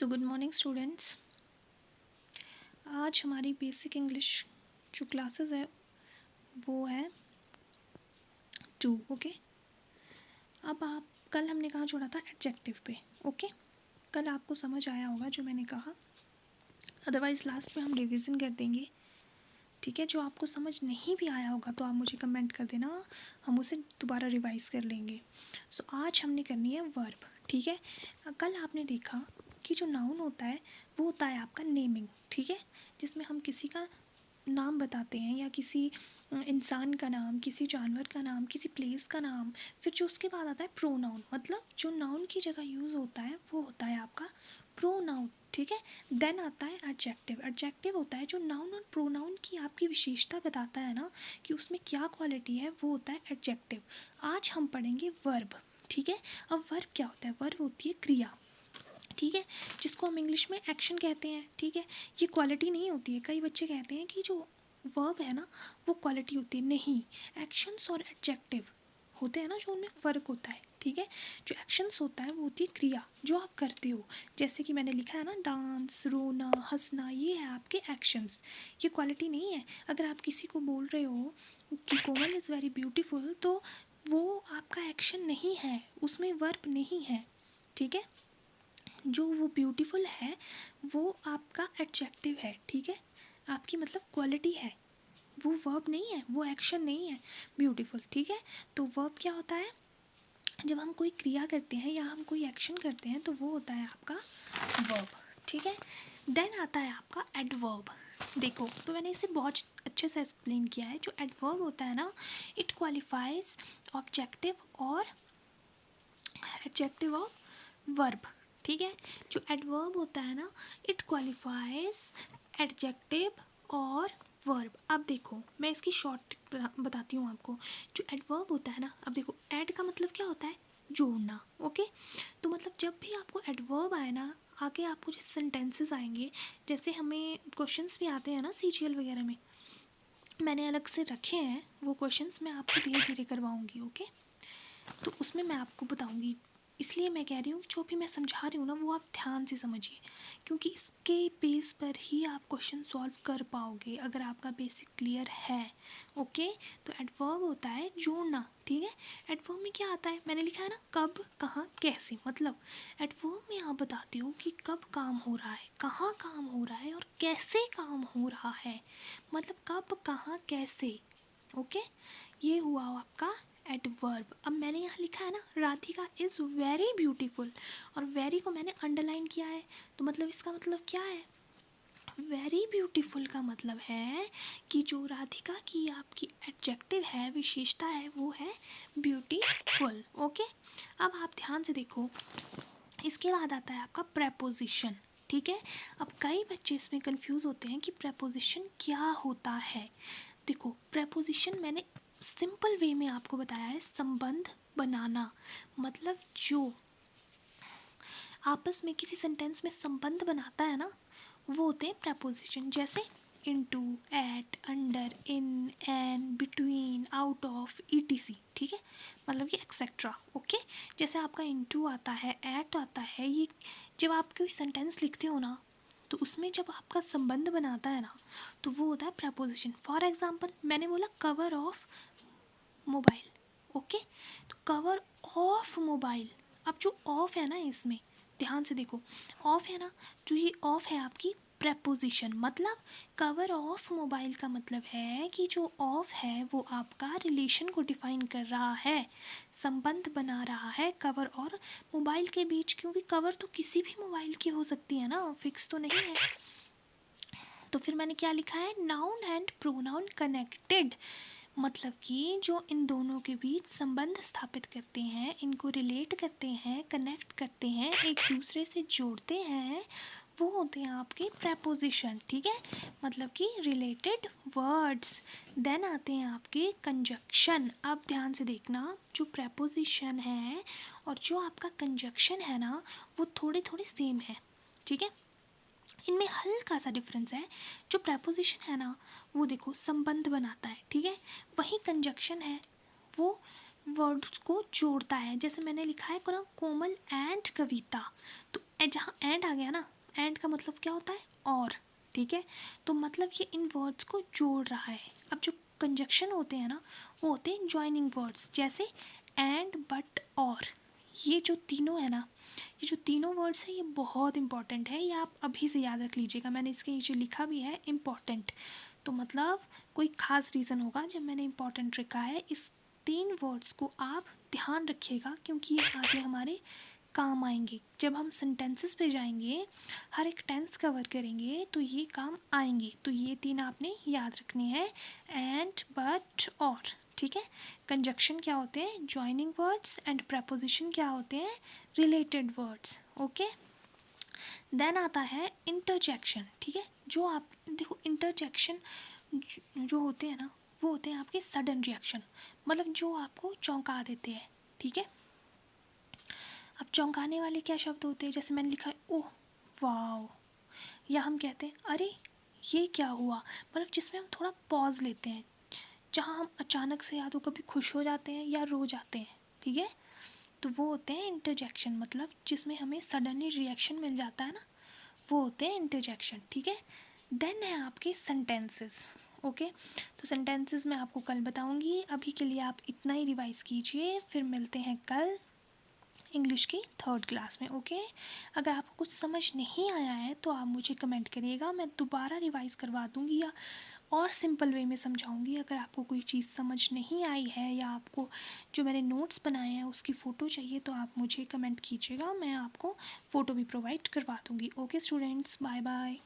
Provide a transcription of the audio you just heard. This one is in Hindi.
So good morning students. आज हमारी बेसिक इंग्लिश जो क्लासेस है वो है 2। ओके, अब आप कल हमने कहाँ छोड़ा था? एडजेक्टिव पे। ओके, कल आपको समझ आया होगा जो मैंने कहा, अदरवाइज़ लास्ट में हम रिवीजन कर देंगे। ठीक है, जो आपको समझ नहीं भी आया होगा तो आप मुझे कमेंट कर देना, हम उसे दोबारा रिवाइज कर लेंगे। सो आज हमने करनी है वर्ब। ठीक है, कल आपने देखा कि जो नाउन होता है वो होता है आपका नेमिंग। ठीक है, जिसमें हम किसी का नाम बताते हैं या किसी इंसान का नाम, किसी जानवर का नाम, किसी प्लेस का नाम। फिर जो उसके बाद आता है प्रोनाउन, मतलब जो नाउन की जगह यूज़ होता है वो होता है आपका प्रोनाउन। ठीक है, देन आता है एडजेक्टिव। एडजेक्टिव होता है जो नाउन और प्रोनाउन की आपकी विशेषता बताता है ना, कि उसमें क्या क्वालिटी है, वो होता है एडजेक्टिव। आज हम पढ़ेंगे वर्ब। ठीक है, अब वर्ब क्या होता है? वर्ब होती है क्रिया। ठीक है, जिसको हम इंग्लिश में एक्शन कहते हैं। ठीक है, ये क्वालिटी नहीं होती है। कई बच्चे कहते हैं कि जो वर्ब है ना वो क्वालिटी होती है। नहीं, एक्शंस और एडजेक्टिव होते हैं ना, जो उनमें फ़र्क होता है। ठीक है, जो एक्शंस होता है वो होती है क्रिया जो आप करते हो। जैसे कि मैंने लिखा है ना, डांस, रोना, हंसना, ये है आपके एक्शंस। ये क्वालिटी नहीं है। अगर आप किसी को बोल रहे हो कि कोमल इज़ वेरी ब्यूटीफुल, तो वो आपका एक्शन नहीं है, उसमें वर्ब नहीं है। ठीक है, जो वो ब्यूटीफुल है वो आपका एडजेक्टिव है। ठीक है, आपकी मतलब क्वालिटी है, वो वर्ब नहीं है, वो एक्शन नहीं है ब्यूटीफुल। ठीक है, तो वर्ब क्या होता है? जब हम कोई क्रिया करते हैं या हम कोई एक्शन करते हैं तो वो होता है आपका वर्ब। ठीक है, देन आता है आपका एडवर्ब। देखो, तो मैंने इसे बहुत अच्छे से एक्सप्लेन किया है। जो एडवर्ब होता है ना, इट क्वालिफाइज ऑब्जेक्टिव और एडजेक्टिव ऑफ वर्ब। ठीक है, जो एडवर्ब होता है ना, इट क्वालिफाइज एडजेक्टिव और वर्ब। अब देखो, मैं इसकी शॉर्ट बताती हूँ आपको। जो एडवर्ब होता है ना, अब देखो, एड का मतलब क्या होता है? जोड़ना। ओके, तो मतलब जब भी आपको एडवर्ब आए ना, आगे आपको जो सेंटेंसेस आएंगे, जैसे हमें क्वेश्चंस भी आते हैं ना सीजीएल वगैरह में, मैंने अलग से रखे हैं वो क्वेश्चंस, मैं आपको धीरे धीरे करवाऊँगी। ओके, तो उसमें मैं आपको बताऊंगी। इसलिए मैं कह रही हूँ जो भी मैं समझा रही हूँ ना वो आप ध्यान से समझिए, क्योंकि इसके बेस पर ही आप क्वेश्चन सॉल्व कर पाओगे अगर आपका बेसिक क्लियर है। ओके, तो एडवर्ब होता है जोड़ना। ठीक है, एडवर्ब में क्या आता है? मैंने लिखा है ना, कब, कहाँ, कैसे। मतलब एडवर्ब में आप बताते हो कि कब काम हो रहा है, कहाँ काम हो रहा है और कैसे काम हो रहा है। मतलब कब, कहाँ, कैसे। ओके, ये हुआ आपका एडवर्ब। अब मैंने यहाँ लिखा है ना, राधिका इज़ वेरी ब्यूटीफुल, और वेरी को मैंने अंडरलाइन किया है, तो मतलब इसका मतलब क्या है? वेरी ब्यूटीफुल का मतलब है कि जो राधिका की आपकी एडजेक्टिव है, विशेषता है, वो है ब्यूटीफुल। ओके, अब आप ध्यान से देखो, इसके बाद आता है आपका प्रेपोजिशन। ठीक है, अब कई बच्चे इसमें कंफ्यूज होते हैं कि प्रेपोजिशन क्या होता है। देखो, प्रेपोजिशन मैंने सिंपल वे में आपको बताया है, संबंध बनाना। मतलब जो आपस में किसी सेंटेंस में संबंध बनाता है ना, वो होते हैं प्रेपोजिशन। जैसे into, at, under, in, on, between, out of, ETC. ठीक है, मतलब कि एक्सेट्रा। ओके, जैसे आपका इनटू आता है, एट आता है, ये जब आप कोई सेंटेंस लिखते हो ना, तो उसमें जब आपका संबंध बनाता है ना, तो वो होता है प्रेपोजिशन। फॉर एग्जांपल, मैंने बोला कवर ऑफ मोबाइल। ओके, तो कवर ऑफ मोबाइल। अब जो ऑफ है ना, इसमें ध्यान से देखो, ऑफ है ना, तो ये ऑफ है आपकी प्रेपोजिशन। मतलब कवर ऑफ मोबाइल का मतलब है कि जो ऑफ है वो आपका रिलेशन को डिफाइन कर रहा है, संबंध बना रहा है कवर और मोबाइल के बीच, क्योंकि कवर तो किसी भी मोबाइल की हो सकती है ना, फिक्स तो नहीं है। तो फिर मैंने क्या लिखा है? Noun and pronoun connected. मतलब कि जो इन दोनों के बीच संबंध स्थापित करते हैं, इनको रिलेट करते हैं, कनेक्ट करते हैं, एक दूसरे से जोड़ते हैं, वो होते हैं आपके प्रेपोजिशन। ठीक है, मतलब कि रिलेटेड वर्ड्स। देन आते हैं आपके कंजक्शन। अब ध्यान से देखना, जो प्रेपोजिशन है और जो आपका कंजक्शन है ना, वो थोड़े थोड़े सेम है। ठीक है, इनमें हल्का सा डिफरेंस है। जो प्रेपोजिशन है ना, वो देखो संबंध बनाता है। ठीक है, वही कंजक्शन है, वो वर्ड्स को जोड़ता है। जैसे मैंने लिखा है ना, कोमल एंड कविता, तो जहाँ एंड आ गया ना, एंड का मतलब क्या होता है, और, ठीक है। तो मतलब ये इन वर्ड्स को जोड़ रहा है। अब जो कंजक्शन होते हैं ना, वो होते हैं ज्वाइनिंग वर्ड्स, जैसे एंड, बट, और। ये जो तीनों है ना, ये जो तीनों वर्ड्स हैं, ये बहुत इंपॉर्टेंट है, ये आप अभी से याद रख लीजिएगा। मैंने इसके नीचे लिखा भी है इम्पॉर्टेंट, तो मतलब कोई ख़ास रीज़न होगा जब मैंने इम्पॉर्टेंट रखा है। इस 3 वर्ड्स को आप ध्यान रखिएगा, क्योंकि ये आगे हमारे काम आएंगे। जब हम सेंटेंसेस पे जाएंगे, हर एक टेंस कवर करेंगे, तो ये काम आएंगे। तो ये 3 आपने याद रखने हैं, एंड, बट, और, ठीक है। कंजक्शन क्या होते हैं, ज्वाइनिंग वर्ड्स, एंड प्रपोजिशन क्या होते हैं, रिलेटेड वर्ड्स, ओके। देन आता है इंटरजेक्शन, ठीक है। जो आप देखो, इंटरजेक्शन जो होते हैं ना, वो होते हैं आपके सडन रिएक्शन, मतलब जो आपको चौंका देते हैं, ठीक है। अब चौंकाने वाले क्या शब्द होते हैं, जैसे मैंने लिखा है ओह, वाओ, या हम कहते हैं अरे ये क्या हुआ, मतलब जिसमें हम थोड़ा पॉज लेते हैं, जहाँ हम अचानक से या तो कभी खुश हो जाते हैं या रो जाते हैं, ठीक है। तो वो होते हैं इंटरजेक्शन, मतलब जिसमें हमें सडनली रिएक्शन मिल जाता है ना, वो होते हैं इंटरजेक्शन, ठीक है। देन है आपके सेंटेंसेस, ओके। तो सेंटेंसेस मैं आपको कल बताऊंगी, अभी के लिए आप इतना ही रिवाइज़ कीजिए, फिर मिलते हैं कल इंग्लिश की 3rd क्लास में, ओके। अगर आपको कुछ समझ नहीं आया है तो आप मुझे कमेंट करिएगा, मैं दोबारा रिवाइज़ करवा दूँगी या और सिंपल वे में समझाऊंगी। अगर आपको कोई चीज़ समझ नहीं आई है या आपको जो मैंने नोट्स बनाए हैं उसकी फ़ोटो चाहिए, तो आप मुझे कमेंट कीजिएगा, मैं आपको फ़ोटो भी प्रोवाइड करवा दूँगी। Okay students, bye bye.